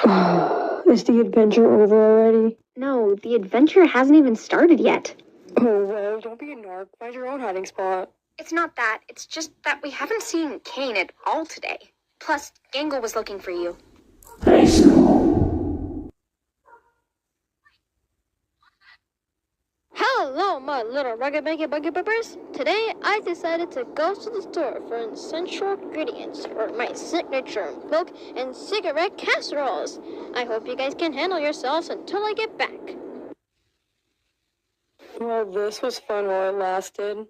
Is the adventure over already? No, the adventure hasn't even started yet. Oh, well, don't be a narc. Find your own hiding spot. It's not that. It's just that we haven't seen Kane at all today. Plus, Gangle was looking for you. Hello, my little rugged buggy bumpers. Today, I decided to go to the store for essential ingredients for my signature milk and cigarette casseroles. I hope you guys can handle yourselves until I get back. Well, this was fun while it lasted.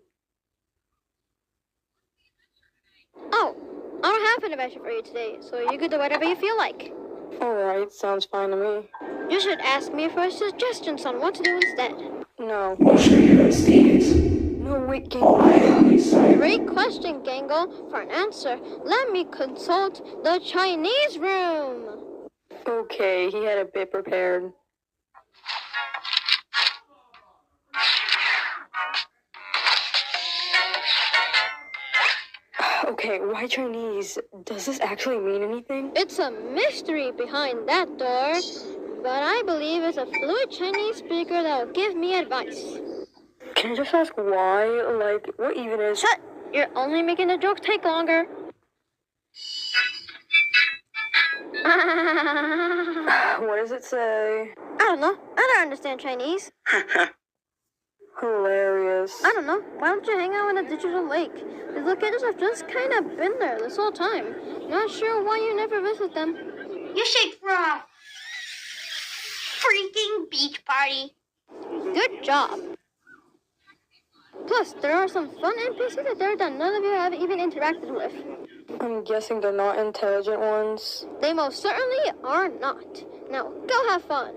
Oh, I don't have an adventure for you today, so you can do whatever you feel like. Alright, sounds fine to me. You should ask me for suggestions on what to do instead. No. No, wait, Great question, Gangle. For an answer, let me consult the Chinese room. Okay, he had a bit prepared. Okay, why Chinese? Does this actually mean anything? It's a mystery behind that door, but I believe it's a fluent Chinese speaker that will give me advice. Can I just ask why? Like, what even is... Shut! You're only making the joke take longer. What does it say? I don't know. I don't understand Chinese. Hilarious. I don't know. Why don't you hang out in a digital lake? The locations have just kind of been there this whole time. Not sure why you never visit them. You should throw a freaking beach party. Good job. Plus, there are some fun NPCs out there that none of you have even interacted with. I'm guessing they're not intelligent ones. They most certainly are not. Now, go have fun.